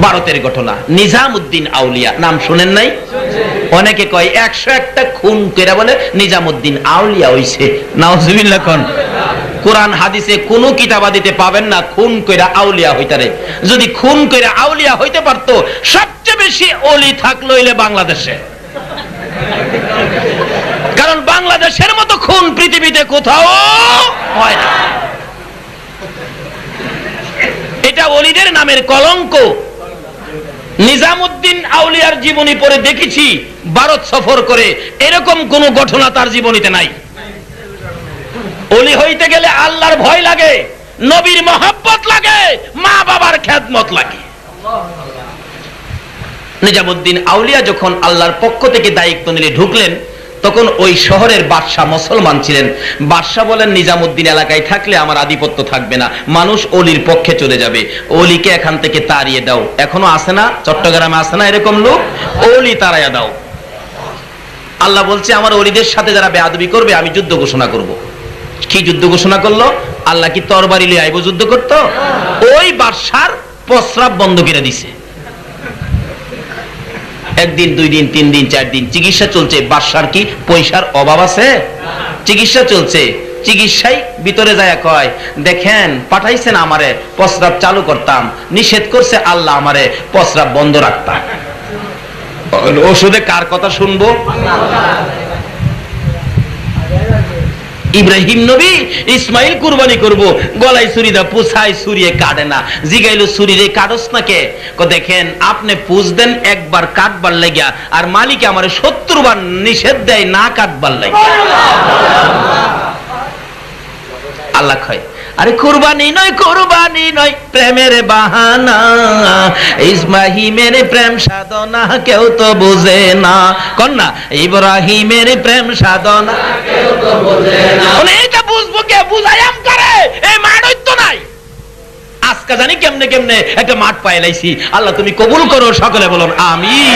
ভারতের ঘটনা। নিজামুদ্দিন আউলিয়া নাম শুনেন নাই? অনেকে কয় 101টা খুন কইরা বলে নিজামুদ্দিন আউলিয়া হইছে। নাউজুবিল্লাহ কোন। কোরআন হাদিসে কোন কিতাবাদিতে পাবেন না খুন কইরা আউলিয়া হইতারে। যদি খুন কইরা আউলিয়া হইতে পারতো, সবচেয়ে বেশি ওলি থাকলো হইলে বাংলাদেশে। কারণ বাংলাদেশের মতো খুন পৃথিবীতে কোথাও হয় না। এটা ওলিদের নামের কলঙ্ক। নিজামুদ্দিন আউলিয়ার জীবনী পড়ে দেখেছি, ভারত সফর করে এরকম কোন ঘটনা তার জীবনীতে নাই। ওলি হইতে গেলে আল্লাহর ভয় লাগে, নবীর মহব্বত লাগে, মা বাবার খেদমত লাগে। নিজামুদ্দিন আউলিয়া যখন আল্লাহর পক্ষ থেকে দায়িত্ব নিয়ে ঢুকলেন, তখন ওই শহরের বাদশাহ মুসলমান ছিলেন। বাদশাহ বলেন, নিজামুদ্দিন এলাকায় থাকলে আমার আধিপত্য থাকবে না, মানুষ ওলির পক্ষে চলে যাবে, ওলিকে এখান থেকে তাড়িয়ে দাও। এখনো আছে না, চট্টগ্রামে আছে না এরকম লোক? ওলি তাড়াইয়া দাও। আল্লাহ বলছে, আমার ওলিদের সাথে যারা বেয়াদবি করবে আমি যুদ্ধ ঘোষণা করব। কি যুদ্ধ ঘোষণা করলো? আল্লাহ কি তরবারি লিয়ে আইব যুদ্ধ করতো? ওই বাদশার প্রস্রাব বন্ধ করে দিছে। একদিন, 2 দিন, 3 দিন, 4 দিন চিকিৎসা চলছে। বাদশার কি পয়সার অভাব আছে? চিকিৎসা চলছে। চিকিৎসায় ভিতরে যায় কয়, দেখেন পাঠাইছেন আমারে প্রস্রাব চালু করতাম, নিষেধ করছে আল্লাহ আমারে প্রস্রাব বন্ধ রাখতাম। ওষুধে কার কথা শুনবো? ইব্রাহিম নবী ইসমাইল কুরবানি করব, গলায় ছুরি দা পুছায় ছুরিয়ে কাটে না। জিগাইলো, ছুরিরে কাটস না কে? দেখেন আপনি পুছ দেন একবার কাটবার লাগিয়া, আর মালিক আমারে 70 বার নিষেধ দেয় না কাটবার লাগিয়া। আল্লাহ কয়, আরে কুরবানি নয় প্রেমের বাহানা, ইসমাহিমের প্রেম সাধনা কেউ তো বুঝে না। কন্যা ইব্রাহিমের প্রেম সাধনা কেউ তো বুঝে না। এটা বুঝবো কে? বুঝাইয়াম করে এই মাঠ তো নাই। আজকে জানি কেমনে কেমনে একটা মাঠ পাইলাইছি। আল্লাহ তুমি কবুল করো, সকলে বলুন আমিন।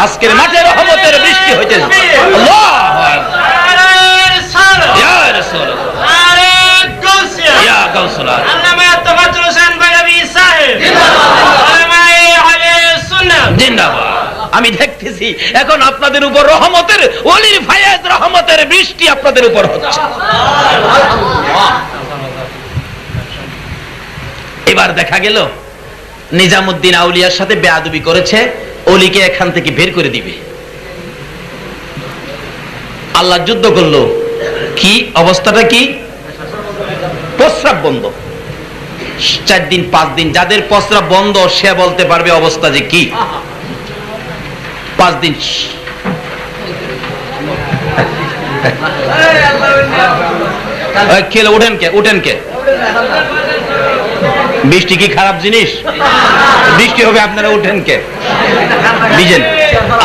আজকের মাঠে রহমতের বৃষ্টি হইতেছে। আল্লাহু আকবার। ইয়া রাসূলুল্লাহ, আমি দেখতেছি এখন আপনাদের উপর রহমতের ওলির ফায়েজ, রহমতের বৃষ্টি আপনাদের উপর হচ্ছে। এবার দেখা গেল নিজামুদ্দিন আউলিয়ার সাথে বেয়াদবি করেছে, ওলিকে এখান থেকে বের করে দিবে। আল্লাহ যুদ্ধ করলো। কি অবস্থাটা? কি প্রস্রাব বন্ধ। 4 দিন 5 দিন যাদের প্রস্রাব বন্ধ সে বলতে পারবে অবস্থা যে কি। 5 দিন খেলে উঠেন কে? বৃষ্টি কি খারাপ জিনিস? বৃষ্টি হবে, আপনারা উঠেন কে? ভিজেন।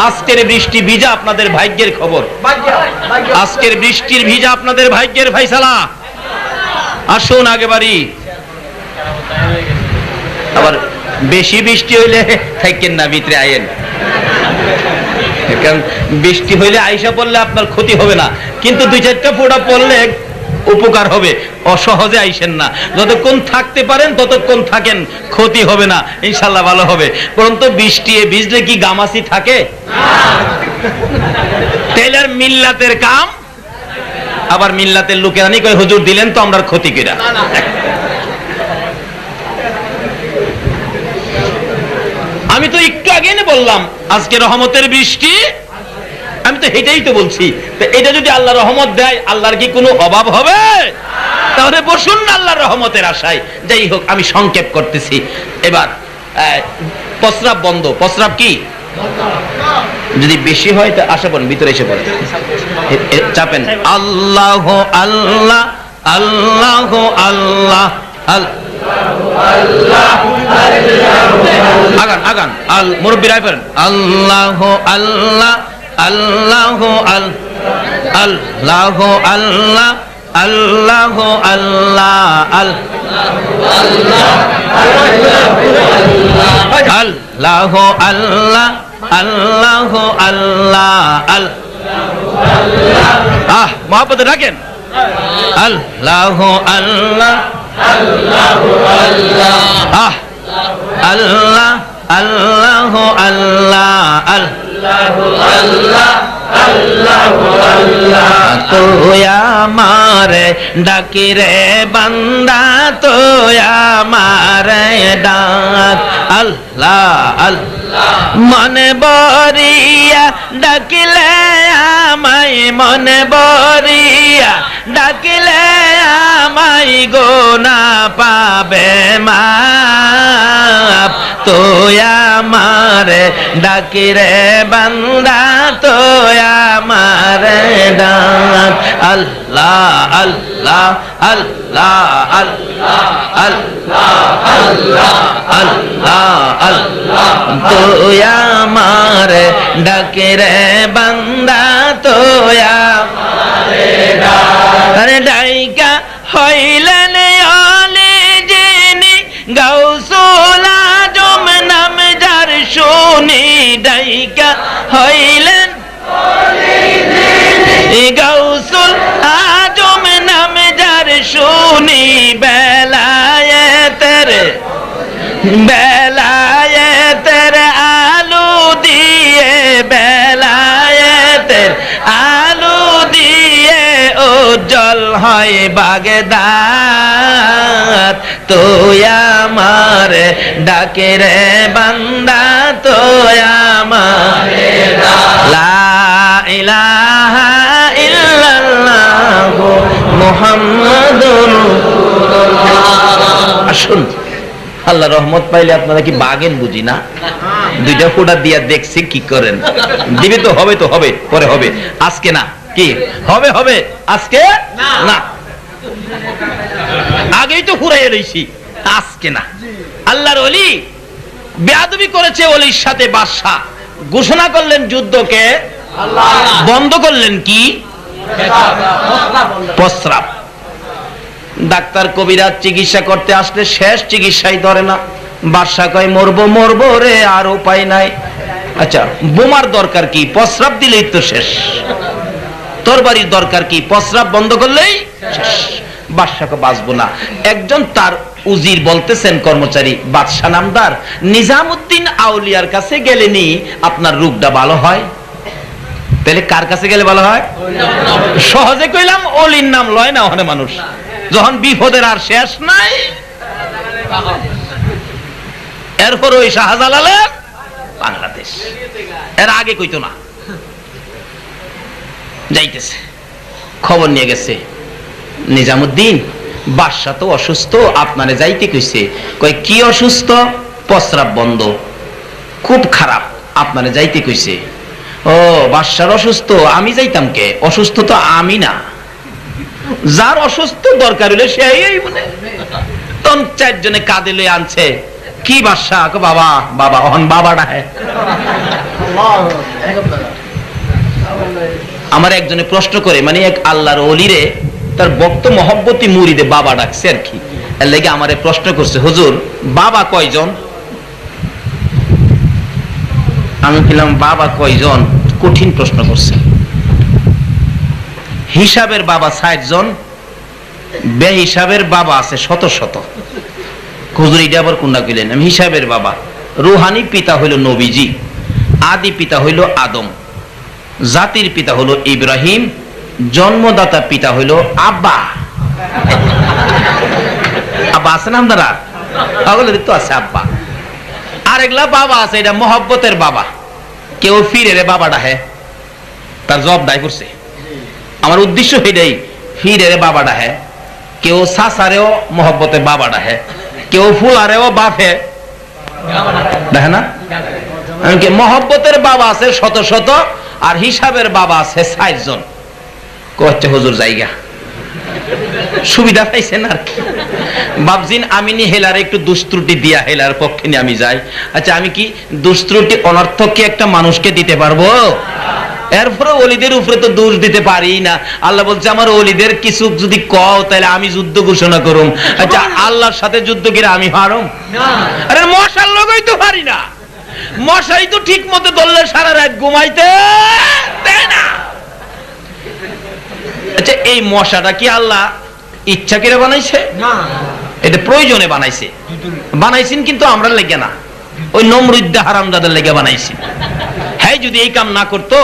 আজকের বৃষ্টি ভিজা আপনাদের ভাগ্যের খবর। আজকের বৃষ্টির ভিজা আপনাদের ভাগ্যের ফয়সালা। আসুন আগে বাড়ি। আবার বেশি বৃষ্টি হইলে থাকেন না, ভিতরে আইয়েন। কারণ বৃষ্টি হইলে আইসা পড়লে আপনার ক্ষতি হবে না, কিন্তু 2-4টা ফোঁটা পড়লে উপকার হবে। অসহজে আইসেন না, যতক্ষণ থাকতে পারেন ততক্ষণ থাকেন, ক্ষতি হবে না, ইনশাল্লাহ ভালো হবে। পরন্তু বৃষ্টি ভিজলে কি গামাসি থাকে? টেলার মিল্লাতের কাম। আবার মিল্লাতের লোকেরা নি কয়, হুজুর দিলেন তো আমরা ক্ষতি কিরা। আমি তো একটু আগে বললাম আজকে রহমতের বৃষ্টি, আমি তো এটাই তো বলছি। এটা যদি আল্লাহ রহমত দেয়, আল্লাহর কি কোনো অভাব হবে? তাহলে বসুন না আল্লাহর রহমতের আশায়। যাই হোক, আমি সংক্ষেপ করতেছি। এবার প্রস্রাব বন্ধ। প্রস্রাব কি যদি বেশি হয় তা আশা করেন ভিতরে এসে পড়ে চাপেন। আল্লাহ আল্লাহ আল্লাহ আল্লাহ আগান আগান আল মুরব্বী রায় পড়েন। আল্লাহ আল্লাহ আল্লাহ আল্লাহ আল্লাহ আল্লাহ আল্লাহ আল্লাহ আল্লাহ আল্লাহ আল্লাহ আহ মহব্বতে রাখেন। আল্লাহ আল্লাহ আল্লাহ আল্লাহ আল্লাহ আল্লাহ আল্লাহ তুই আমারে ডাকি রে বান্দা, তুই আমারে ডাক। আল্লাহ আল্লাহ মনে বরিয়া ডাকিলে আমায়, মনে বরিয়া ডাকিলে আমায় গোনা পাবে মাপ। তুই আমারে ডাকি রে বান্দা, তুই আমারে ডাক। আল্লাহ আল্লাহ আল্লাহ আল্লাহ আল্লাহ আল্লাহ আল্লাহ তুই আমারে ডাকি রে বান্দা, তুই আমারে ডাক। আরে ডাইকা হইলেন আলী যিনি, গাউসুল আজম নাম যার শুনি। ডাইকা হইলেন গাউসুল আজম নাম যার শুনি। বেলায়েতের আলু দিয়ে, বেলায়েতের আলু দিয়ে উজ্জ্বল হয় বাগদাদ। তুই আমারে ডাকে রে বান্দা, তুই আমারে ডাক। লা ইলাহা ইল্লাল্লাহু মুহাম্মাদুর রাসূলুল্লাহ। আসুন, আল্লাহ রহমত পাইলে আপনারা কি বাগেন বুঝি না? দুইটা ফোঁটা দিয়া দেখছি কি করেন। দিবে তো হবে, তো হবে, পরে হবে, আজকে না। কি হবে? হবে আজকে না, আগেই তো ফুরাইয়া রইছি, আজকে না। আল্লাহর ওলি বেয়াদবি করেছে ওলির সাথে বাদশা, ঘোষণা করলেন যুদ্ধকে, বন্ধ করলেন কি? প্রস্রাব। ডাক্তার কবিরাজ চিকিৎসা করতে আসলে শেষ চিকিৎসাই ধরে না। বাদশা কয় মরবো মরবো রে, আর উপায় নাই। আচ্ছা, বোমার দরকার কি? প্রস্রাব দিলেই তো শেষ। তরবারির দরকার কি? প্রস্রাব বন্ধ করলেই শেষ। বাদশাকে বাঁচবো না। একজন তার উজির বলতেছেন, কর্মচারী বাদশা নামদার, নিজামুদ্দিন আউলিয়ার কাছে গেলেনি আপনার রোগটা ভালো হয়। তাহলে কার কাছে গেলে ভালো হয়? সহজে কইলাম, অলির নাম লয় না ওখানে মানুষ, যখন বিপদের আর শেষ নাই। এরপর ওই শাহজালালের বাংলাদেশ, এর আগে কইতো না। যাইতেছে, খবর নিয়ে গেছে, নিজামুদ্দিন বাদশা তো অসুস্থ, আপনারে যাইতে কইছে। কয় কি অসুস্থ? প্রস্রাব বন্ধ, খুব খারাপ, আপনারে যাইতে কইছে। ও বাদশার অসুস্থ, আমি যাইতাম কে? অসুস্থ তো আমি না, যার অসুস্থ দরকার হলে সে বলে। তখন চারজনে কাঁদে লয়ে আনছে। কি বাদশা? বাবা বাবা, অহন বাবা ডাহে। আমার একজনে প্রশ্ন করে, মানে এক আল্লাহর ওলিরে তার ভক্ত মহব্বতী মুরিদে বাবা ডাকছে আর কি। এর লেগে আমারে প্রশ্ন করছে, হুজুর বাবা কয়জন? আমি বললাম বাবা কয়জন? কঠিন প্রশ্ন করছে। হিসাবের বাবা 60 জন, বে হিসাবের বাবা আছে শত শত। হুজুর এটা আবার কোনটা কইলেন? আমি হিসাবের বাবা। রুহানি পিতা হইল নবীজি, আদি পিতা হইল আদম, জাতির পিতা হলো ইব্রাহিম, জন্মদাতা পিতা হইল আব্বা। আব্বা আছে না আপনারা? পাগলের তো আছে আব্বা। আরেকলা বাবা আছে, এটা মহব্বতের বাবা। কেউ ফিরে রে বাবা ডাহে, তার জব দায় করছে। আমার উদ্দেশ্য এটাই, ফিরে রে বাবা ডাহে। কেউ সাসারেও মহব্বতে বাবা ডাহে, কেউ ফুলারেও বাপে দেখে না। মহব্বতের বাবা আছে শত শত, আর হিসাবের বাবা আছে 60 জন। কচ্ছে হুজুর জায়গা সুবিধা পাইছেন আর কি। বাবজিন আমি নি হেলার একটু দুষ্ত্রুটি দিয়া, হেলার পক্ষে নিয়ে আমি যাই। আচ্ছা, আমি কি দুষ্ত্রুটি অনর্থক কি একটা মানুষকে দিতে পারবো? এরপরে ওলিদের উপরে তো দোষ দিতে পারি না। আল্লাহ বলছে আমার ওলিদের কিছু যদি কও তাহলে আমি যুদ্ধ ঘোষণা করুম। আচ্ছা, আল্লাহর সাথে যুদ্ধ করে আমি হারুম? আরে মশার লগই তো পারি না। মশাই তো ঠিক মতো ধরলে সারা রাত ঘুমাইতে দেয় না। আচ্ছা, এই মশাটা কি আল্লাহ ইচ্ছা করে বানাইছে? না, এটা প্রয়োজনে বানাইছে। বানাইছেন কিন্তু আমরা লেগে না। ওই নমরুদ্দা হারামজাদার লেগে বানাইছি। হ্যাঁ, যদি এই কাম না করতো,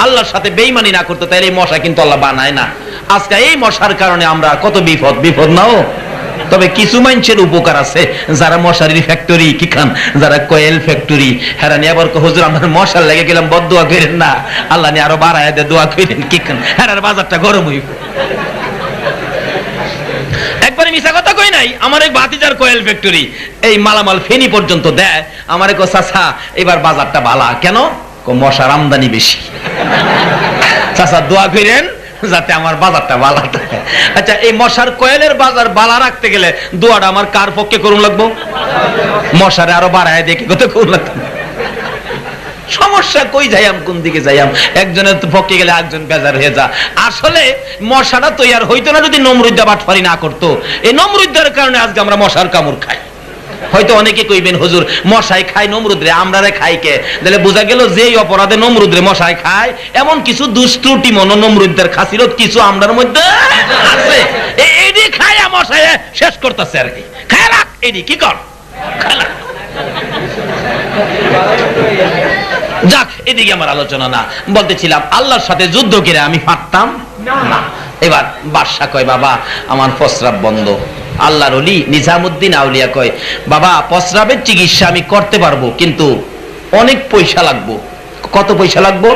আল্লাহর সাথে বেঈমানি না করতো, তাহলে এই মশা কিন্তু আল্লাহ বানায় না। আজকে এই মশার কারণে আমরা কত বিপদ নাও। তবে কিছু মানুষের উপকার আছে, যারা মশারির ফ্যাক্টরি কি খান, যারা কয়েল ফ্যাক্টরি, হেরানি আবার হুজুর আমরা মশার লেগে গেলাম, বদদোয়া করেন না, আল্লাহ নিয়ে আরো বাড়ায় দে, দোয়া করেন কি খান, হেরার বাজারটা গরম হইব। একবারে মিছা কথা কই নাই, আমার এক ভাতিজার কয়েল ফ্যাক্টরি, এই মালামাল ফেনী পর্যন্ত দেয়। আমারে কো চাচা এবার বাজারটা বালা কেন? মশার আমদানি বেশি। চাচা দোয়া করেন যাতে আমার বাজারটা বালা থাকে। আচ্ছা, এই মশার কয়েলের বাজার বালা রাখতে গেলে দোয়াটা আমার কার পক্ষে করুন লাগবো? মশারে আরো বাড়ায় দেখে কত করুন লাগবে। সমস্যা কই যাইয়াম, কোন দিকে যাইয়াম? একজনের পক্ষে গেলে একজন বেজার হয়ে যা। আসলে মশাটা তৈয়ার হইতো না যদি নমরুদ্দা বাটফারি না করতো। এই নমরুদ্দার কারণে আজকে আমরা মশার কামড় খাই। হয়তো অনেকে কইবেন হুজুর মশাই খায় নমরুদরে, আমরারে খাই কে? তাহলে বোঝা গেল যেই অপরাধে নমরুদরে মশাই খায়, এমন কিছু দুষ্ত্রুটি মন নমরুদের খাসিরত কিছু আমরার মধ্যে আছে। এডি খায়া মশাই শেষ করতেছে আর কি। খায় রাখ এডি, কি কর খালা। যাক, এদিকে আমার আলোচনা না। বলতেছিলাম আল্লাহর সাথে যুদ্ধ করে আমি পারতাম না। এবার বাদশা কয় বাবা আমার প্রস্রাব বন্ধ। আল্লাহর ওলি নিজামুদ্দিন আউলিয়া কয় বাবা প্রস্রাবের চিকিৎসা আমি করতে পারবো, কিন্তু অনেক পয়সা লাগবো। কত পয়সা লাগবো?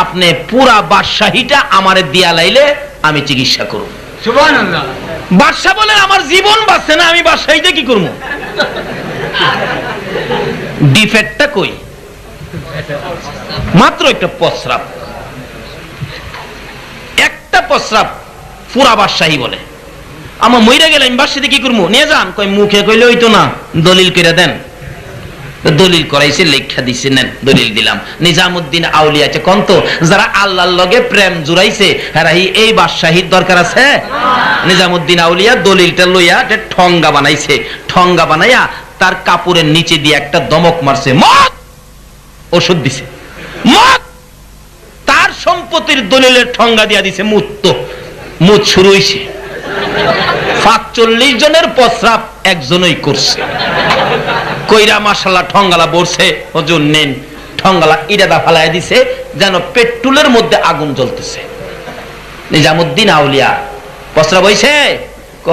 আপনি পুরা বাদশাহীটা আমারে দিয়া লাইলে আমি চিকিৎসা করব। সুবহানাল্লাহ। বাদশা বলে আমার জীবন বাঁচছে না, আমি বাদশাহীতে কি করবো? ডিফেক্টটা কই? মাত্র একটা প্রস্রাব, একটা প্রস্রাব পুরা বাদশাহী বলে। আমার মইরা গেলে আমি বাদশাহীতে কি করবো? নিয়ে যান। কই মুখে কইলে হইতো না, দলিল করে দেন। দলিল করাইছে, লেখা দিছে, নেন দলিল দিলাম। নিজামুদ্দিন আউলিয়া আছে কন্ত যারা আল্লাহর লগে প্রেম জুড়াইছে, হেরাহি এই বাদশাহীর দরকার আছে? নিজামুদ্দিন আউলিয়া দলিলটা লইয়া ঠঙ্গা বানাইছে। ঠঙ্গা বানাইয়া তার কাপড়ের নিচে দিয়ে একটা দমক মারছে, মত ওষুধ দিছে, মত। তার সম্পত্তির দলিলের ঠঙ্গা দিয়া দিছে মুত। মুত শুরু হইছে। ৪৫ জনের প্রস্রাব একজনই করছে। কইরা মাশাআল্লাহ ঠঙ্গালা বলছে, হুজুর নেন। ঠঙ্গালা ইরাদা ফালায় দিছে যেন পেট্রোলের মধ্যে আগুন জ্বলতেছে। নিজামুদ্দিন আউলিয়া প্রস্রাব হইছে?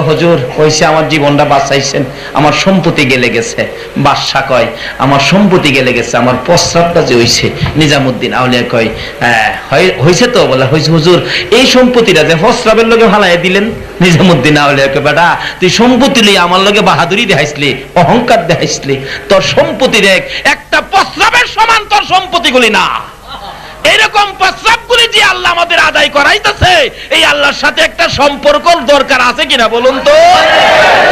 হুজুর হইছে, আমার জীবনটা বাঁচাইছেন, আমার সম্পত্তি গেলে গেছে। বাদশা কয় আমার সম্পত্তি গেলে গেছে, আমার প্রস্রাবটা যে হইছে। নিজামুদ্দিন আউলিয়া কয় হইছে তো? বলে হইছে হুজুর। এই সম্পত্তিটা যে প্রস্রাবের লগে ফালাইয়া দিলেন। নিজামুদ্দিন আউলিয়া কয় বেটা তুই সম্পত্তি লই আমার লগে বাহাদুরি দেখাইছলি, অহংকার দেখাইছলি। তোর সম্পত্তির একটা প্রস্রাবের সমান তোর সম্পত্তিগুলি না। এরকম প্রস্রাবগুলি যে আল্লাহ আমাদের আদায় করাইতেছে, এই আল্লাহর সাথে একটা সম্পর্ক দরকার আছে কিনা বলুন তো?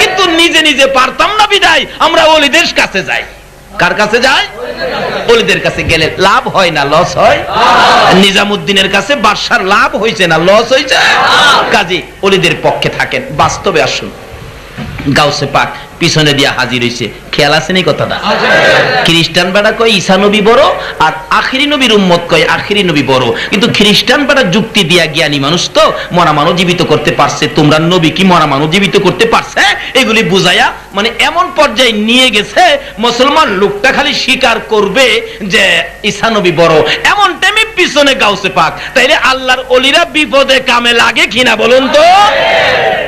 কিন্তু নিজে নিজে পারতাম না বিদায় আমরা ওলিদের কাছে যাই। কার কাছে যাই? ওলিদের কাছে গেলে লাভ হয় না লস হয়? নিজামুদ্দিনের কাছে বাদশার লাভ হয়েছে না লস হয়েছে? কাজী ওলিদের পক্ষে থাকেন। বাস্তবে আসুন, গাউসে পাক পিছনে দিয়া হাজির হইছে। খেয়াল আছে নি কথাটা? খ্রিস্টান বেড়া কয় ঈসা নবী বড়, আর আখিরি নবীর উম্মত কয় আখিরি নবী বড়। কিন্তু খ্রিস্টান বেড়া যুক্তি দিয়া জ্ঞানী মানুষ তো, মরা মানুষ জীবিত করতে পারছে। তোমরা নবী কি মরা মানুষ জীবিত করতে পারছে? এগুলি বুঝাইয়া মানে এমন পর্যায়ে নিয়ে গেছে মুসলমান লোকটা খালি স্বীকার করবে যে ঈসা নবী বড়। এমন টাইমে পিছনে গাউসে পাক। তাইলে আল্লাহর ওলিরা বিপদে কামে লাগে কিনা বলুন তো?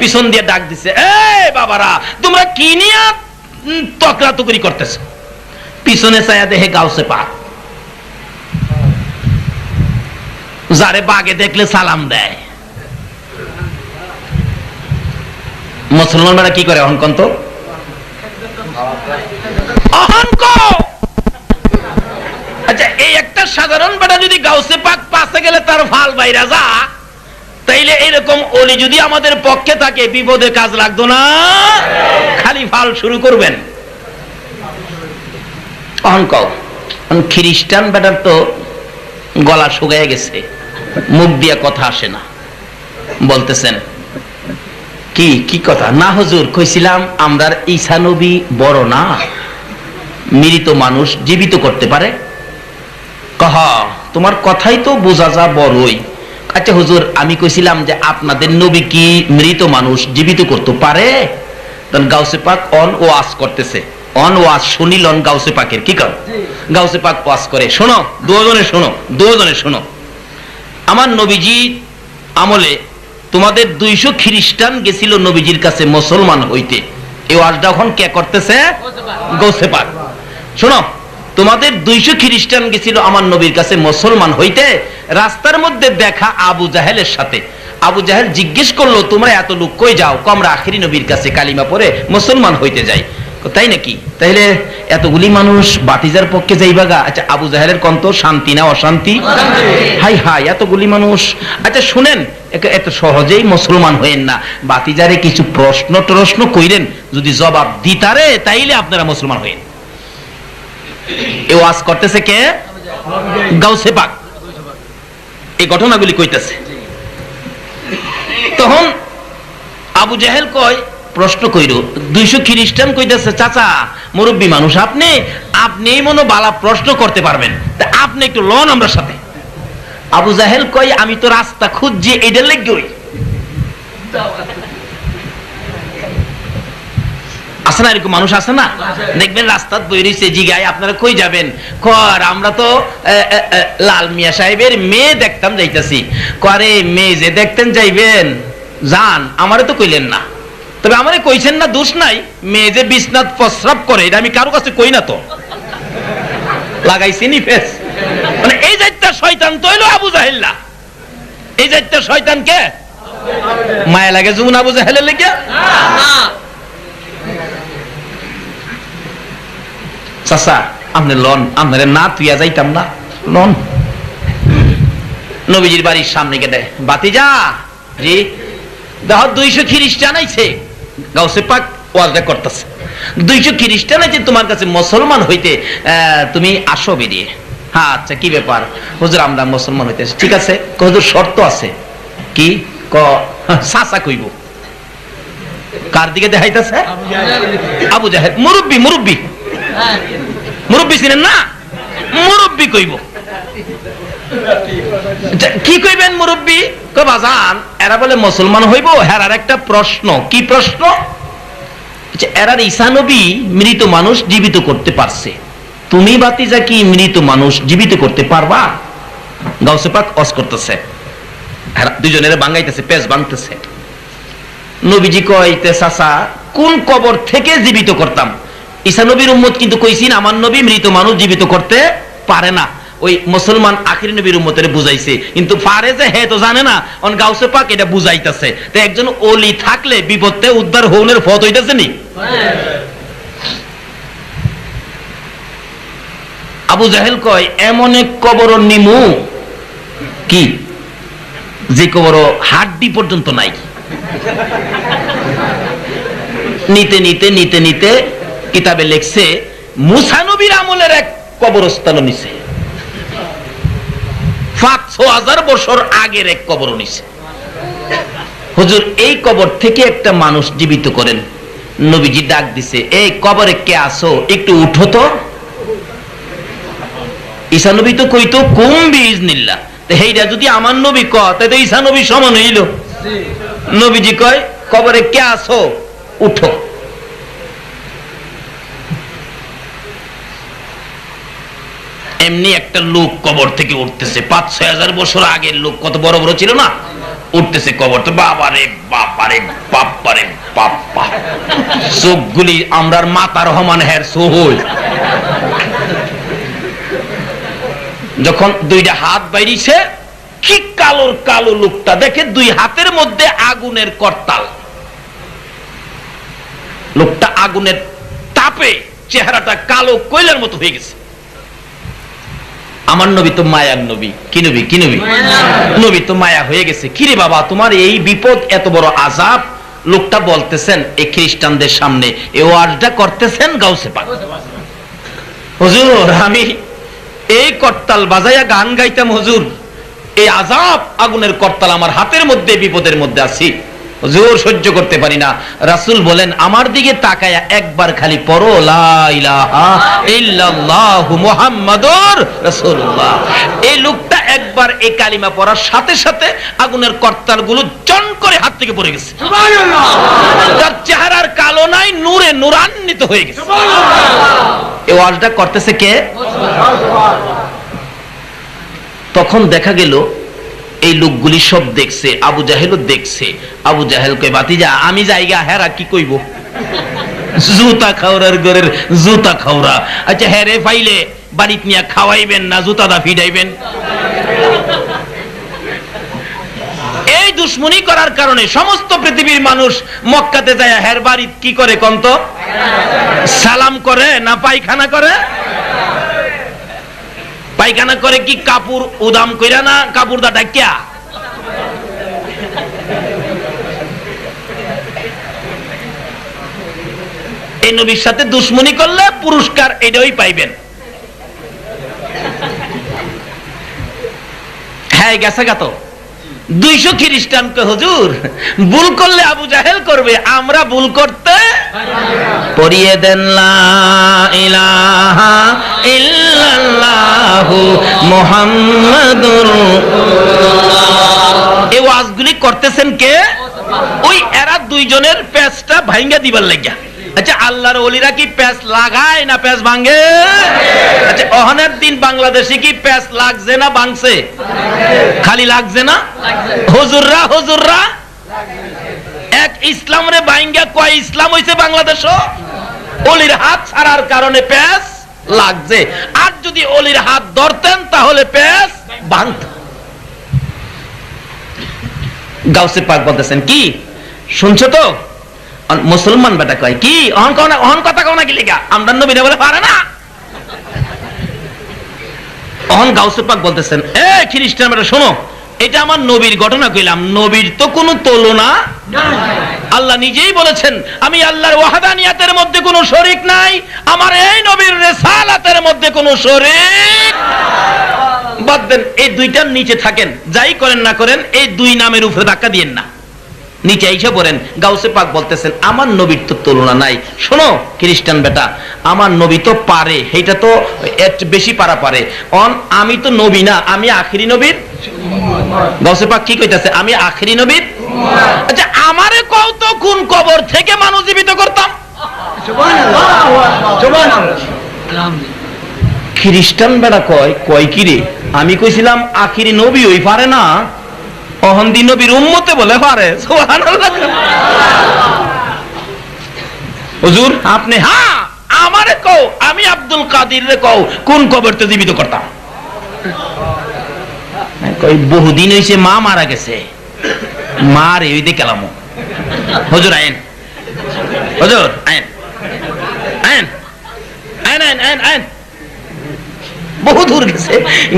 পিছন দিয়ে ডাক দিছে, এই বাবারা তোমরা কি নিয়ে তকরাতকরি করতেছে? পিছনে চায়া দেখে গাউসে পাক। যারে বাগে দেখলে সালাম দেয়। মুসলমানরা কি করে অহংকন? তো অহংক। আচ্ছা, এই একটা সাধারণ বেটা যদি গাউসে পাক পাশে গেলে তার ফাল বাইরা যা, তাইলে এরকম ওলি যদি আমাদের পক্ষে থাকে বিপদে কাজ লাগতো না, খালি ফাল শুরু করবেন। অহংকার। খ্রিস্টান বেটার তো গলা শুকায় গেছে, মুখ দিয়া কথা আসে না। বলতেছেন কি কি কথা? না হুজুর কইছিলাম আমরার ঈসা নবী বড় না, মৃত মানুষ জীবিত করতে পারে। কহা তোমার কথাই তো বোঝা যা বড়ই। আচ্ছা হুজুর আমি কইছিলাম যে আপনাদের নবী কি মৃত মানুষ জীবিত করতে পারে? তখন গাউসে পাক অন ও আস করতেছে, অন ওয়াজ শুনিলন গাউসে পাকের, কি কর গাউসে পাক ওয়াজ করে, শোনো দুজনে শোনো। আমার নবীজি আমলে তোমাদের 200 খ্রিস্টান গেছিল নবীজির কাছে মুসলমান হইতে। এই ওয়াজটা এখন কে করতেছে? গাউসে পাক। শোনো, তোমাদের 200 খ্রিস্টান গেছিল আমার নবীর কাছে মুসলমান হইতে। রাস্তার মধ্যে দেখা আবু জাহেলের সাথে। আবু জাহেল জিজ্ঞেস করলো, তোমরা এত লোক কই যাও? আমরা আখিরি নবীর কাছে কালিমা পড়ে মুসলমান হইতে যাই। তাই নাকি? তাইলে এতগুলি মানুষ বাতিজার পক্ষে যাইবাগা? আচ্ছা, আবু জাহেলের কন্ত শান্তি না অশান্তি? হাই হাই, এতগুলি মানুষ। আচ্ছা শুনেন, এত সহজেই মুসলমান হইেন না, বাতিজারে কিছু প্রশ্ন কইরেন, যদি জবাব দিতারে তাইলে আপনারা মুসলমান হইেন। এ ওয়াজ করতেছে কে? গাউসে পাক। এই ঘটনাগুলি কইতেছে। তখন আবু জাহেল কয়, প্রশ্ন কইর, 200 খ্রিস্টান কইতেছে, চাচা মুরব্বী মানুষ আপনি মনে বালা প্রশ্ন করতে পারবেন, তা আপনি একটু লন আমরা সাথে। আবু জাহেল কয়, আমি তো রাস্তা খুঁজছি, এইটা লেগে আছে না, এরকম মানুষ আছে না? দেখবেন রাস্তাত বই রইছে, জিগায় আপনারা কই যাবেন? কর আমরা তো লাল মিয়া সাহেবের মেয়ে দেখতাম যাইতাছি। করে মেয়ে যে দেখতেন যাইবেন, যান, আমারে তো কইলেন না। তবে আমারে কইছেন না, দোষ নাই। মেয়ে যে বিছনাত প্রস্রাব করে, এটা আমি কারো কাছে কই না তো, লাগাইছি নি ফেস। মানে এই যাইতা শয়তান তো হইলো আবু জাহেল না। এই যাইতা শয়তান কে? মায়া লাগে যেমন আবু জাহেলের লেগে? চাচা আপনি লন, আপনারে না তুইয়া যাইতাম না, লন। নবীজির বাড়ির সামনে গেলে, বাতিজা জি দেখো 200 খ্রিস্টান আইছে। গাউসে পাক ওয়াজটা করতেছে, 200 খ্রিস্টান আইছে তোমার কাছে মুসলমান হইতে, তুমি আসো বেরিয়ে। হ্যাঁ আচ্ছা, কি ব্যাপার? হুজুর আমরা মুসলমান হইতে। ঠিক আছে, হুজুর শর্ত আছে। কি? চাচা কইব। কার দিকে দেখাইতেছে? আবু জাহেল। মুরব্বী ছিলেন না? মুরব্বী কইব। কি কইবেন মুরব্বী? বাজান এরা বলে মুসলমান হইব, হেরার একটা প্রশ্ন। কি প্রশ্ন? এরার ঈসা নবী মৃত মানুষ জীবিত করতে পারছে, তুমি বাতিজা কি মৃত মানুষ জীবিত করতে পারবা? গাউসে পাক ওয়াজ করতেছে, দুজনের বাঙ্গাইতেছে, পেজ বাংতেছে। নবীজি কইতে, চাচা কোন কবর থেকে জীবিত করতাম? ঈসা নবীর উম্মত কিন্তু কইছিন আমার নবী মৃত মানুষ জীবিত করতে পারে না। ওই মুসলমান আখিরি নবীর উম্মতের বুঝাইছে, কিন্তু পারে যে হে তো জানে না। অন গাউসে পাক এটা বুঝাইতেছে। তো একজন ওলি থাকলে বিপদে উদ্ধার হওয়ার পথ হইতাছে নি? আবু জাহেল কয়, এমন এক কবর নিমু কি যে কবর হাড্ডি পর্যন্ত নাই। নিতে নিতে নিতে নিতে কিতাবে লেখছে, মুসা নবীর আমলের এক কবরস্থান নিছে, ৫০০০ বছর আগের এক কবর নিছে। হুজুর এই কবর থেকে একটা মানুষ জীবিত করেন। নবীজি ডাক দিছে, এই কবরে কে আসো, একটু উঠো তো। ঈসা নবী তো কইতো কুম বিইজনিল্লাহ, হেইটা যদি আমার নবী কয় তাহলে ঈসা নবী সমান হইল। নবীজি কয়, কবরে কে আসো, উঠো। এমনি একটা লোক কবর থেকে উঠতেছে, ৫-৬ বছর আগের লোক, কত বড় বড় ছিল না, উঠতেছে কবর। তো বাবারে বাবারে বাপারে বাপ্পা, চোখগুলি আমরার মাতার সমান হের সোহল। যখন দুইটা হাত বাইরিছে, কি কালোর কালো লোকটা দেখে, দুই হাতের মধ্যে আগুনের করতাল। লোকটা আগুনের তাপে চেহারাটা কালো কয়লার মতো হয়ে গেছে। আমার নবী তো মায়ার নবী। কি নবী? কি নবী? নবী তো মায়া হয়ে গেছে। কিরে বাবা তোমার এই বিপদ, এত বড় আযাব? লোকটা বলতেছেন এই খ্রিস্টানদের সামনে, এই ওয়াজটা করতেছেন গাউসে পাক। হুজুর আমি এই করতাল বাজাইয়া গান গাইতাম, হুজুর এই আযাব আগুনের করতাল আমার হাতের মধ্যে, বিপদের মধ্যে আছি। হুজুর সহ্য করতে পারি না। রাসূল বলেন আমার দিকে তাকায়া একবার খালি পড়ো লা ইলাহা ইল্লাল্লাহু মুহাম্মাদুর রাসূলুল্লাহ। এই লোকটা একবার এই কালিমা পড়ার সাথে সাথে আগুনের কর্তালগুলো জন করে হাত থেকে পড়ে গেছে। সুবহানাল্লাহ। তার চেহারার কালো নাই, নূরে নূরান্বিত হয়ে গেছে। সুবহানাল্লাহ। এই ওয়াজটা করতেছে কে? তখন দেখা গেল এই লোকগুলি সব দেখছে, আবু জাহেলও দেখছে। আবু জাহেল কই বাতিজা আমি জায়গা হেরা কি কইব, জুতা খাওরার ঘরের জুতা খাওরা। আচ্ছা হেরে ফাইলে বাড়িতে নিয়ে খাওয়াইবেন না জুতাটা ফিডাইবেন? এই দুশ্মনী করার কারণে সমস্ত পৃথিবীর মানুষ মক্কাতে যায় হের বাড়িত কি করে কন্ত? সালাম করে না পায়খানা করে? পায়খানা করে কি কাপড় উদাম কইরা না কাপড় দা ডাকিয়া? এই নবীর সাথে দুশ্মনী করলে পুরস্কার এটাই পাইবেন। হ্যাঁ গেছে গা তো 200 খ্রিস্টানকে হুজুর ভুল করলে আবু জাহেল করবে, আমরা ভুল করতে পড়িয়ে দেন লা ইলাহা ইল্লাল্লাহু মুহাম্মাদুর রাসূলুল্লাহ। এই ওয়াজগুলি করতেছেন কে? ওই এরা দুইজনের প্যাচটা ভাঙ্গা দিবার লাগিয়া। আচ্ছা আল্লাহর ওলিরা কি প্যাচ লাগায় না প্যাচ ভাঙে? আচ্ছা অহনের দিন বাংলাদেশে কি প্যাচ লাগছে না ভাঙছে? খালি লাগছে না? হুজুররা হুজুররা এক ইসলাম রে ভাঙ্গা কয় ইসলাম হইছে বাংলাদেশ? ওলির হাত ছাড়ার কারণে প্যাচ লাগছে। আর যদি ওলির হাত ধরতেন তাহলে প্যাচ ভাঙত। গাউসে পাক বলতেছেন কি শুনছো তো? মুসলমান বেটা কয় কি অহন কথা কও না কি লিগা? আমরা নবীরা বলে পারে না। অহন গাউসে পাক বলতেছেন এ খ্রিস্টান বেটা শোনো, এটা আমার নবীর ঘটনা কইলাম, নবীর তো কোনো তুলনা নাই। আল্লাহ নিজেই বলেছেন আমি আল্লাহর ওয়াহদানিয়াতের মধ্যে কোনো শরীক নাই, আমার এই নবীর রিসালাতের মধ্যে কোনো শরীক। বাদ দেন এই দুইটার নিচে থাকেন, যাই করেন না করেন এই দুই নামের উপরে ধাক্কা দিয়েন না, নিচে এসে পড়েন। গাউসে পাক বলতেছেন আমার নবীর তো তুলনা নাই। শোনো খ্রিস্টান বেটা, আমার নবী তো পারে, এইটা তো একটু বেশি পারা পারে। আমি তো নবী না, আমি আখিরি নবীর। গাউসে পাক কি কইতাছে? আমি আখিরি নবীর। আচ্ছা আমারে কও তো কোন কবর থেকে মানুষ জীবিত করতাম? সুবহানাল্লাহ সুবহানাল্লাহ। খ্রিস্টান বেটা কয় কি রে? আমি কইছিলাম আখিরি নবী ওই পারে না, অহন্দি নবীর উম্মতে বলে পারে। সুবহানাল্লাহ। হুজুর আপনি হ্যাঁ আমারে কও, আমি আব্দুল কাদির রে কও কোন কবরতে জীবিত করতাম? কই বহুদিন হইছে মা মারা গেছে, মা রে ওই দেখলাম। হুজুর আইন, হুজুর আইন আইন আইন আইন আইন আইন। বহু দূর গেছে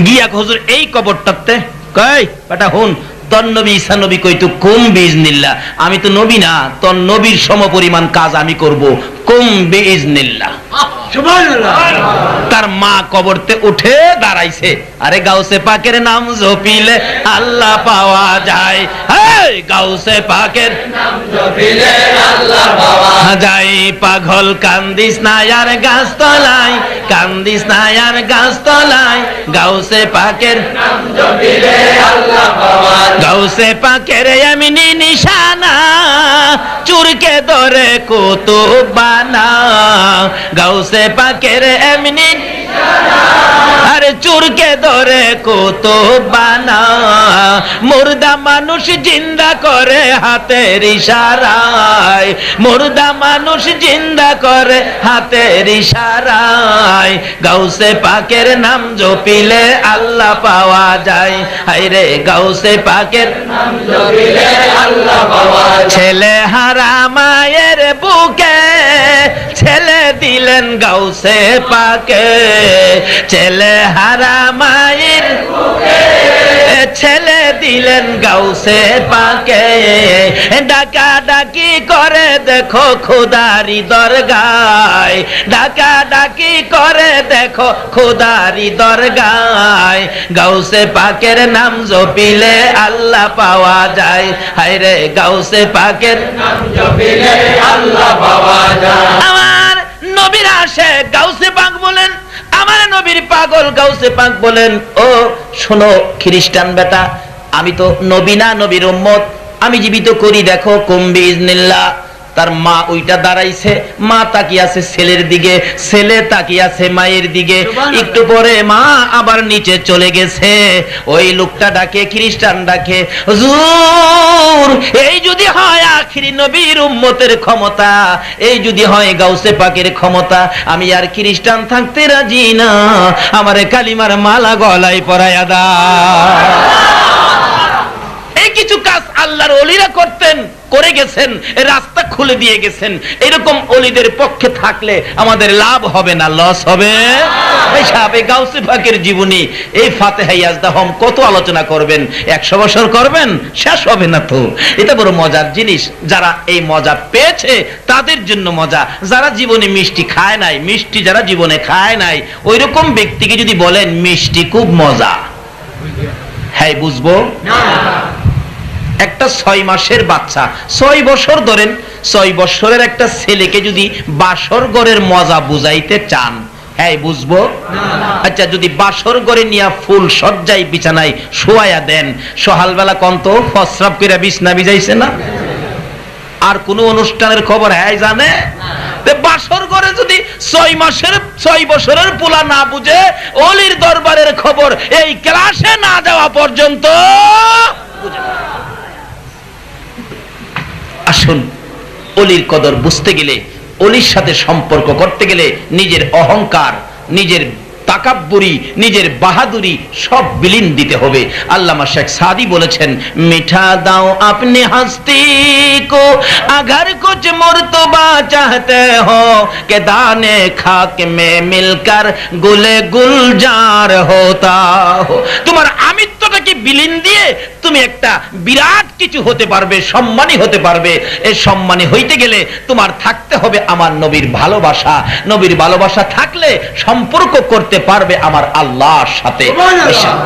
গিয়া হুজুর এই কবরটাতে কই বেটা হুন তোর নবী ঈসা নবী কইতো কুম বিইজনিল্লাহ, আমি তো নবী না, তোর নবীর সমপরিমাণ কাজ আমি করব, কুম বিইজনিল্লাহ। সুবহানাল্লাহ। তার মা কবরতে উঠে দাঁড়াইছে। আরে গাউসে পাকের নাম জপিলে আল্লাহ পাওয়া যায়, এই গাউসে পাকের নাম জপিলে আল্লাহ পাওয়া যায়। পাগল কান্দিস না আর গাছ তলায়, কান্দিস না আর গাছ তলায়, গাউসে পাকের নাম জপিলে আল্লাহ পাওয়া যায়। গাউসে পাকের এমনি নিশানা চুরকে ধরে কুতুব বানা, গাউসে পাকের এমনি নিশানা আরে চুরকে ধরে কুতুব বানা। মুর্দা মানুষ জিন্দা করে হাতের ইশারায়, মুর্দা মানুষ জিন্দা করে হাতের ইশারায়। গাউসে পাকের নাম জপিলে আল্লাহ পাওয়া যায়, হায়রে গাউসে পাকের নাম জপিলে আল্লাহ পাওয়া যায়। ছেলে হারা মায়ের বুকে ছেলে দিলেন গাউসে পাকে, ছেলে হারা মায়ের বুকে ছেলে দিলেন গাউসে পাকে, ডাকা ডাকি করে দেখো খোদারি দরগায়, ডাকা ডাকি করে দেখো খোদারি দরগায়, গাউসে পাকের নাম জপিলে আল্লাহ পাওয়া যায়, হায়রে গাউসে পাকের নাম জপিলে আল্লাহ পাওয়া যায়। আমার নবীর আশিক গাউসে পাক বলেন, আমার নবীর পাগল গাউসে পাক বলেন, ও শোনো খ্রিস্টান বেটা, আমি তো নবী না, নবীর উম্মত, আমি জীবিত করি দেখো কুম্বি ইজনিল্লাহ। তার মা ওইটা দাঁড়াইছে, মা তাকিয়ে আছে ছেলের দিকে, ছেলে তাকিয়ে আছে মায়ের দিকে, একটু পরে মা আবার নিচে চলে গেছে। ওই লোকটা ডাকে, খ্রিস্টান ডাকে, হুজুর এই যদি হয় আখিরি নবীর উম্মতের ক্ষমতা, এই যদি হয় গাউসে পাকের ক্ষমতা, আমি আর খ্রিস্টান থাকতে রাজি না, আমারে কালিমার মালা গলায় পরায়া দাও। এই কিছু কাজ আল্লাহর ওলিরা করতেন, করে গেছেন, রাস্তা খুলে দিয়ে গেছেন। এরকম ওলিদের পক্ষে থাকলে আমাদের লাভ হবে না, লস হবে। এই সাহাবে গাউসে পাকের জীবনী, এই ফাতিহা ইয়াজদাহম কত আলোচনা করবেন, 100 বছর করবেন, শেষ হবে না তো। এটা বড় মজার জিনিস, যারা এই মজা পেয়েছে তাদের জন্য মজা। যারা জীবনে মিষ্টি খায় নাই, মিষ্টি যারা জীবনে খায় নাই, ওই রকম ব্যক্তিকে যদি বলেন মিষ্টি খুব মজা, হ্যাঁ বুঝবো না। একটা 6 মাসের বাচ্চা, 6 বছর ধরেন, 6 বছরের একটা ছেলেকে যদি বাসর ঘরের মজা বুঝাইতে চান, হ্যাঁ বুঝবো না। আচ্ছা যদি বাসর ঘরে নিয়ে ফুল সজ্জায় বিছানায় শোয়ায়া দেন, সকালবেলা কন্ত ফসরাব করে বিছনা ভিজাইছে না? আর কোন অনুষ্ঠানের খবর হ্যাঁ জানে? বাসর ঘরে যদি 6 বছরের পোলা না বুঝে, ওলির দরবারের খবর এই ক্লাসে না যাওয়া পর্যন্ত বুঝে না। আসুন, অলির কদর বুঝতে গেলে, অলির সাথে সম্পর্ক করতে গেলে নিজের অহংকার, নিজের তাকাব্বুরি, নিজের বাহাদুরি সব বিলীন দিতে হবে। আল্লামা শেখ সাদি বলেছেন, মিঠা দাও আপনি হস্তি কো अगर कुछ मर्तबा चाहते हो कि दाने खाक में मिलकर गुले गुलजार होता हो। তোমার আমিত্বটাকে বিলীন দিয়ে তুমি একটা বিরাট কিছু হতে পারবে, সম্মানী হতে পারবে। এই সম্মানী হইতে গেলে তোমার থাকতে হবে আমার নবীর ভালোবাসা। নবীর ভালোবাসা থাকলে সম্পর্ক করতে পারবে আমার আল্লাহর সাথে।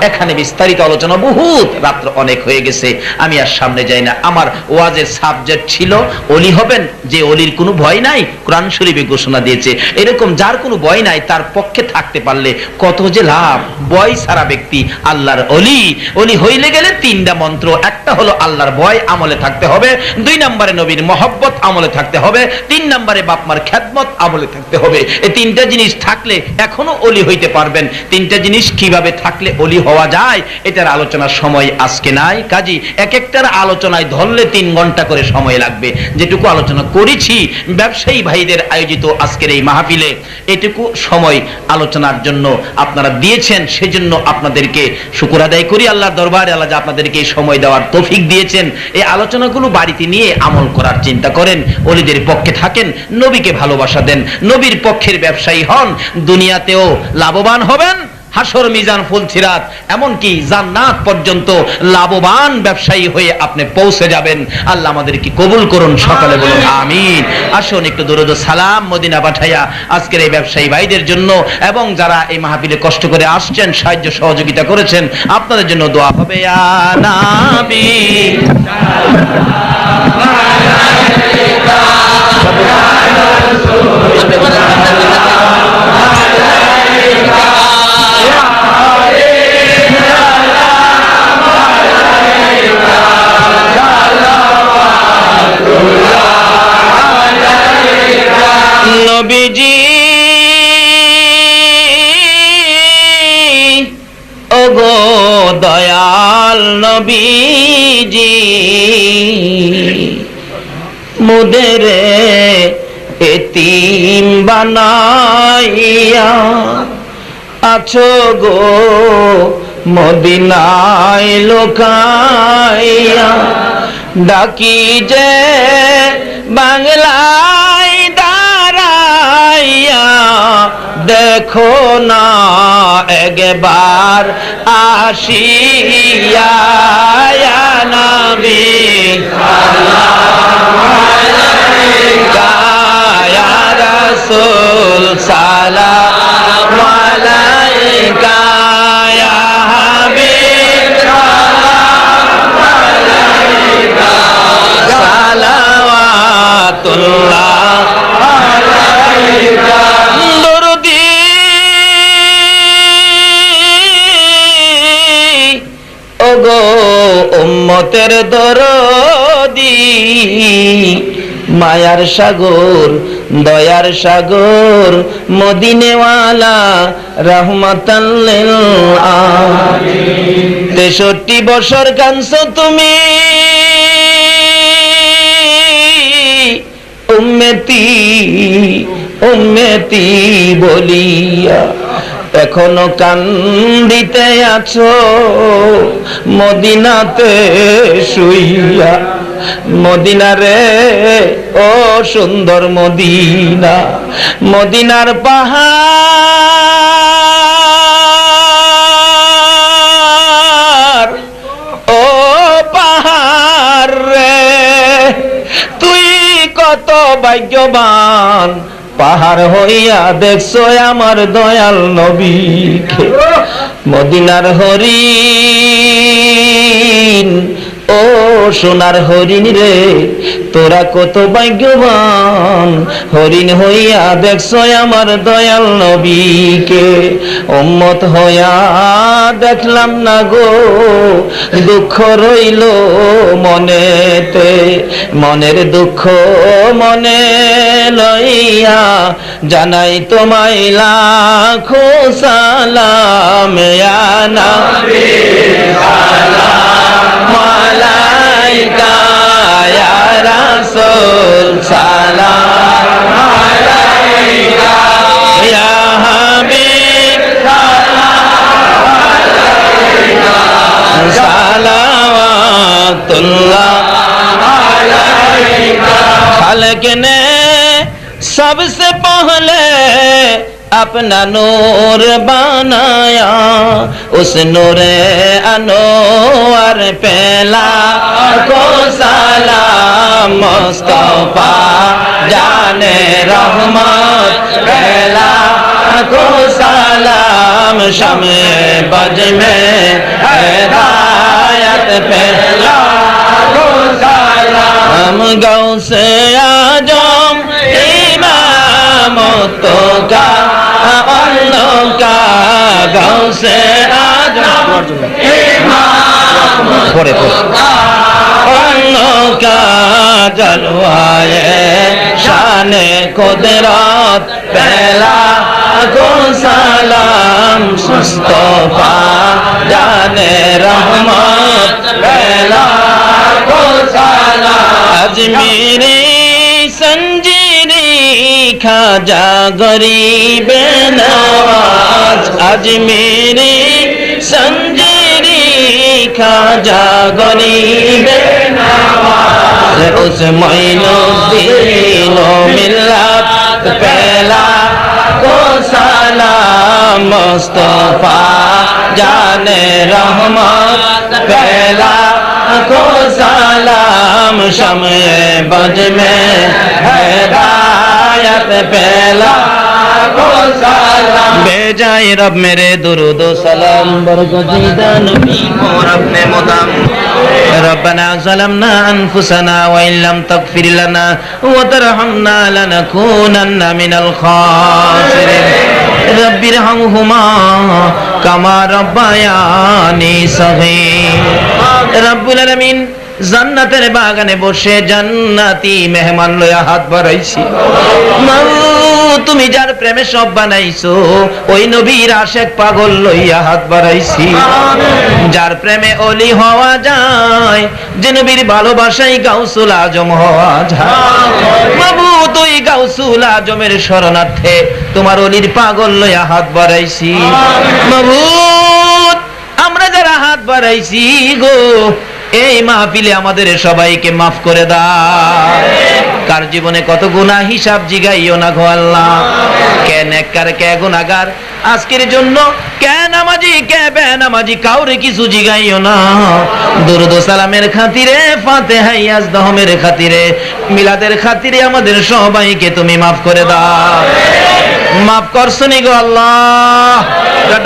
এখানে বিস্তারিত আলোচনা বহুত, রাত্র অনেক হয়ে গেছে, আমি আর সামনে যাই না। আমার ওয়াজের সাবজেক্ট ছিল ওলি হবেন, যে ওলির কোনো ভয় নাই, কোরআন শরীফে ঘোষণা দিয়েছে। এরকম যার কোনো ভয় নাই তার পক্ষে থাকতে পারলে কত যে লাভ। ভয় ছাড়া ব্যক্তি আল্লাহর ওলি। ওলি হইলে গেলে 3টা মন্ত্র, একটা হলো আল্লাহর ভয় আমলে থাকতে হবে, 2 নম্বরে নবীর মহব্বত আমলে থাকতে হবে, 3 নম্বরে বাপমার খেদমত আমলে থাকতে হবে। এই 3টা জিনিস থাকলে এখনো ওলি হইতে পারবেন। 3টা জিনিস কিভাবে থাকলে ওলি হওয়া যায়, এটার আলোচনার সময় আজকে নাই। কাজী এক একটার আলোচনায় ধরলে 3 ঘন্টা করে সময় লাগবে। যেটুকু আলোচনা করেছি ব্যবসায়ী ভাইদের আয়োজিত আজকের এই মাহফিলে, এটুকু সময় আলোচনার জন্য আপনারা দিয়েছেন, সেজন্য আপনাদেরকে শুকর আদায় করি আল্লাহর দরবারে। আল্লাহ যা আপনাদেরকে এই সময় দেওয়ার তৌফিক দিয়েছেন, এই আলোচনাগুলো বাড়িতে নিয়ে আমল করার চিন্তা করেন, ওলিদের পক্ষে থাকেন, নবীকে ভালোবাসা দেন, নবীর পক্ষের ব্যবসায়ী হন, দুনিয়াতেও লাভবান হবেন, হাসর মিজান ফুলছিরাত এমনকি জান্নাত পর্যন্ত লাভবান ব্যবসায়ী হয়ে আপনি পৌঁছে যাবেন। আল্লাহ আমাদেরকে কবুল করুন, সকালে বলুন আমিন। আসুন একটু দরুদ ও সালাম মদিনা পাঠাইয়া আজকের এই ব্যবসায়ী ভাইদের জন্য এবং যারা এই মাহফিলে কষ্ট করে আসছেন, সাহায্য সহযোগিতা করেছেন, আপনাদের জন্য দোয়া হবে। ইয়া নবী নবীজি ওগো দয়াল নবীজি, মুদের এতিম বানাইয়া আছো গো মদিনায় লোকাইয়া, ডাকি যে বাংলায় দাঁড়াইয়া দেখো না একবার আসিয়া ইয়া নবী সালাম আলাইকা ইয়া রাসূল সালাম আলাইকা ইয়া হাবিব সালাম আলাইকা সালাওয়াতুল্লাহ আলাইকা দরুদি ওগো উম্মতের দরদি মায়ার সাগর দয়ার সাগর মদিনেওয়ালা রহমাতাল লিল আলামিন 63 বছর কাঁদছো তুমি উম্মতি উম্মতি বলিয়া এখনো কান্দিতে আছো মদিনাতে শুইয়া মদিনা রে ও সুন্দর মদিনা মদিনার পাহাড় ও পাহাড় রে তুই কত ভাগ্যবান পাহাড় হইয়া দেখছো আমার দয়াল নবীকে মদিনার হরিণ ও সোনার হরিণ রে তোরা কত ভাগ্যবান হরিণ হইয়া দেখছো আমার দয়াল নবীকে উম্মত হইয়া দেখলাম না গো দুঃখ রইল মনেতে মনের দুঃখ মনে লইয়া জানাই তোমায় লাখো সালাম ইয়া নবী সালাম আলাইকা ইয়া রাসূল সালাম আলাইকা ইয়া হাবিব সালাম আলাইকা সালাওয়াতুল্লাহ আলাইকা খালক ने सबसे पहले अपना नूर बनाया उस नूरे अनवर पहला को सलाम मुस्तफा जाने रहमत पहला को सलाम शमे बज में हिदायत पहला को सलाम गौसे आजम इमाम तो का का गौसे आजम इमाम का जलवाए शाने कुदरत पहला को सलाम मुस्तफा जाने रहमत पहला को सलाम अजमेरी संजीरी खाजा गरीब नवाज अजमेरी संजीरी खाजा गरीब नवाज उस मोइनुद्दीन मिल्लत पहला को सलाम मुस्तफा जाने रहमत पहला को सलाम शमे बज में हिदायत पहला को सलाम बेजाए रब मेरे दुरूद सलाम बरकतीदा नबी और अपने मुदाम रब्बना ज़लमना अनफुसना व इन लम तगफिर लना व तरहमना लनकूनन्ना मिनल खासिरिन रब्बिरहमहुमा कमा रब्बायानी सगीर रब्बुल आलामीन জান্নাতের বাগানে বসে জান্নাতি মেহমান লয়া হাত বাড়াইছি তুমি যার প্রেমে সব বানাইছো ওই নবীর আশিক পাগল লইয়া হাত বাড়াইছি যার প্রেমে ওলি হওয়া যায় যে নবীর ভালোবাসায় গাউসুল আজম হওয়া যায় মাবুদ ওই গাউসুল আজমের শরণার্থে তোমার ওলির পাগল লইয়া হাত বাড়াইছি মাবুদ আমরা যারা হাত বাড়াইছি গো এই মাহফিলে আমাদের সবাইকে মাফ করে দাও কার জীবনে কত গুনাহ হিসাব জিগাইও না গো আল্লাহ। কে নেককার কে গুনাহগার আজকের জন্য কে নামাজি কে বেনামাজি কাউরে কিছু জিগাইও না। দুরূদ ও সালামের খাতিরে, ফাতিহা ইয়াজদাহমের খাতিরে, মিলাদের খাতিরে আমাদের সবাইকে তুমি মাফ করে দাও। মাফ করছনি গো আল্লাহ।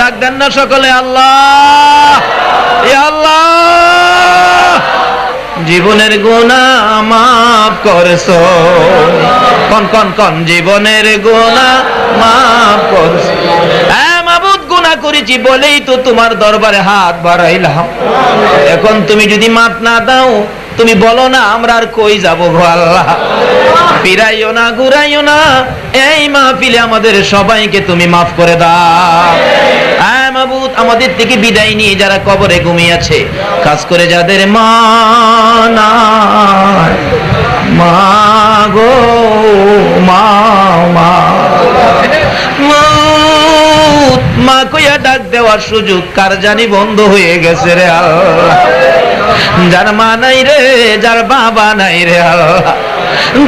ডাক দেন না সকলে আল্লাহ, ইয়া আল্লাহ। জীবনের গুনাহ মাফ করছো, কোন কোন কোন জীবনের গুনাহ মাফ করছো। মাবুদ গুনাহ করেছি বলেই তো তোমার দরবারে হাত বাড়াইলাম। এখন তুমি যদি মাফ না দাও, তুমি বলো না আমরা আর কই যাব গো আল্লাহ। ফিরাইও না ঘুরাইও না, এই মাহফিলে আমাদের সবাইকে তুমি মাফ করে দাও। মাবুদ আমাদের থেকে বিদায় নিয়ে যারা কবরে ঘুমিয়ে আছে, খাস করে যাদের মা নাই, মা গো মা, মা মা কইয়া ডাক দেওয়ার সুযোগ কার জানি বন্ধ হয়ে গেছে রে আল্লাহ। যার মা নাই রে, যার বাবা নাই রে আল্লাহ,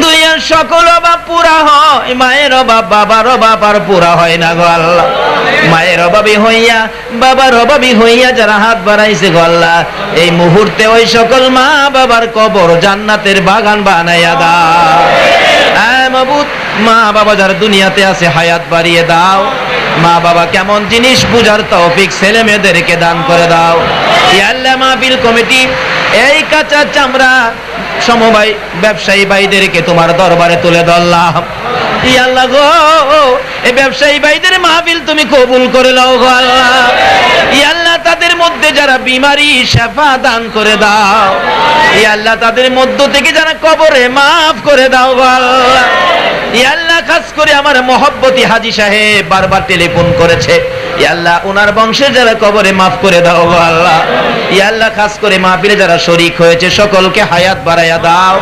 দুইয়ের সকল অভাব পুরা হয়, মায়ের অভাব বাবার অভাব আর পুরা হয় না গো আল্লাহ। মায়ের অভাবী হইয়া বাবার অভাবী হইয়া যারা হাত বাড়াইছে গো আল্লাহ, এই মুহূর্তে ওই সকল মা বাবার কবর জান্নাতের বাগান বানাইয়া দাও। মাবুদ মা বাবা যারা দুনিয়াতে আছে হায়াত বাড়িয়ে দাও। মা বাবা কেমন জিনিস বুঝার তৌফিক ছেলে মেয়েদেরকে দান করে দাও। ইয়া আল্লাহ মাহফিল কমিটি এই কাঁচা চামড়া সমবায় ব্যবসায়ী ভাইদেরকে তোমার দরবারে তুলে ধরলাম। ইয়া আল্লাহ গো, এই ব্যবসায়ী ভাইদের মাহফিল তুমি কবুল করে নাও গো আল্লাহ। ইয়া আল্লাহ তাদের মধ্যে যারা বিমারি শিফা দান করে দাও। ইয়া আল্লাহ তাদের মধ্য থেকে যারা কবরে মাফ করে দাও গো আল্লাহ। ইয়া আল্লাহ খাস করে আমার মহব্বতী হাজী সাহেব বারবার টেলিফোন করেছে, ইয়া আল্লাহ ওনার বংশের যারা কবরে মাফ করে দাও গো আল্লাহ। ইয়া আল্লাহ খাস করে মাহফিলে যারা শরীক হয়েছে সকলকে হায়াত বাড়াইয়া দাও।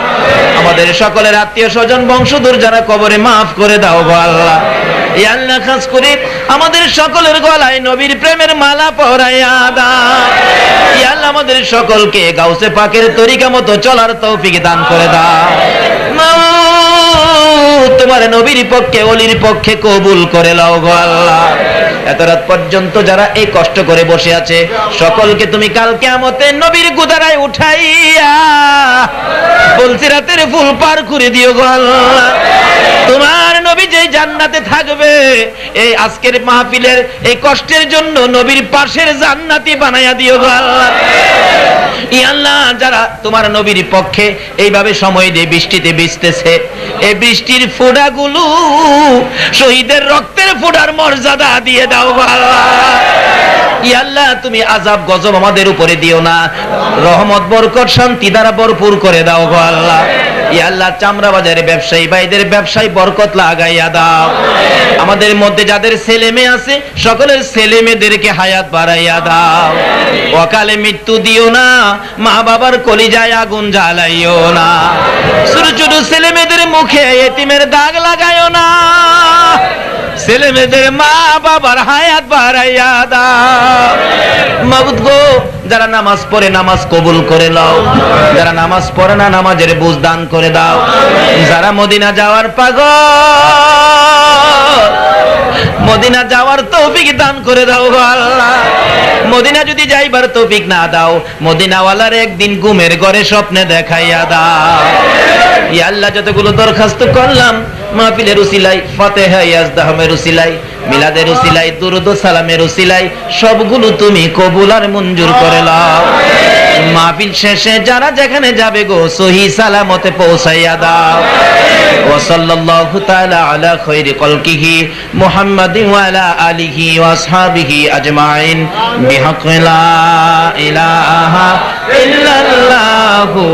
আমাদের সকলের আত্মীয় স্বজন বংশধর যারা কবরে মাফ করে দাও গো আল্লাহ। ইয়া আল্লাহ খাস করে আমাদের সকলের গলায় নবীর প্রেমের মালা পরাইয়া দাও। ইয়া আল্লাহ আমাদের সকলকে গাউসে পাকের তরিকা মতো চলার তৌফিক দান করে দাও। তোমার নবীর পক্ষে ওলির পক্ষে কবুল করে নাও গো আল্লাহ। এত রাত পর্যন্ত যারা এই কষ্ট করে বসে আছে সকলকে তুমি কাল কিয়ামতে নবীর গুদারায় উঠাইয়া বলছি রাতের ফুল পার করে দিও গো আল্লাহ। তোমার নবী যেই জান্নাতে থাকবে, এই আজকের মাহফিলের এই কষ্টের জন্য নবীর পাশের জান্নাতি বানাইয়া দিও গো আল্লাহ। ইয়া আল্লাহ যারা তোমার নবীর পক্ষে এইভাবে সময় দিয়ে বৃষ্টিতে ভিজতেছে, এই বৃষ্টির ফোঁটাগুলো শহীদের রক্তের ফোঁটার মর্যাদা দিয়ে দাও গো আল্লাহ। ইয়া আল্লাহ তুমি আযাব গজব আমাদের উপরে দিও না, রহমত বরকত শান্তি দ্বারা ভরপুর করে দাও গো আল্লাহ। ইয়া আল্লাহ চামড়া বাজারে ব্যবসায়ী ভাইদের ব্যবসায় বরকত লাগাইয়া দাও। আমাদের মধ্যে যাদের ছেলে মেয়ে আছে সকলের ছেলে মেয়েদেরকে হায়াত বাড়াইয়া দাও। অকালে মৃত্যু দিও না, মা বাবার কলিজায় আগুন জ্বালাইও না, ছোট ছোট ছেলে মেয়েদের মুখে এতিমের দাগ লাগাইও না। ছেলে মেয়েদের মা বাবার হায়াত বাড়াইয়া দাও। মাবুদ গো যারা নামাজ পড়ে নামাজ কবুল করে নাও, যারা নামাজ পড়ে না নামাজের বুঝ দান করে দাও। যারা মদিনা যাওয়ার পাগল, মদিনা যাওয়ার তৌফিক দান করে দাও গো আল্লাহ। মদিনা যদি যাইবার তৌফিক না দাও, মদিনাওয়ালার একদিন ঘুমের ঘরে স্বপ্নে দেখাইয়া দাও। ইয়া আল্লাহ যতগুলো দরখাস্ত করলাম মাহফিলের উসিলাই, ফাতিহা ইয়াজদাহমের উসিলাই, মিলাদের উসিলাই, দুরূদ ও সালামের উসিলাই সবগুলো তুমি কবুল আর মঞ্জুর করে নাও। মাহফিল শেষে যারা যেখানে যাবে গো সহি সালামতে পৌঁছাইয়া দাও। ওয়া সাল্লাল্লাহু তাআলা আলা খায়রি খালকিহি মুহাম্মাদিন ওয়া আলা আলিহি ওয়া আসহাবিহি আজমাইন বিহাক্কি লা ইলাহা ইল্লাল্লাহু।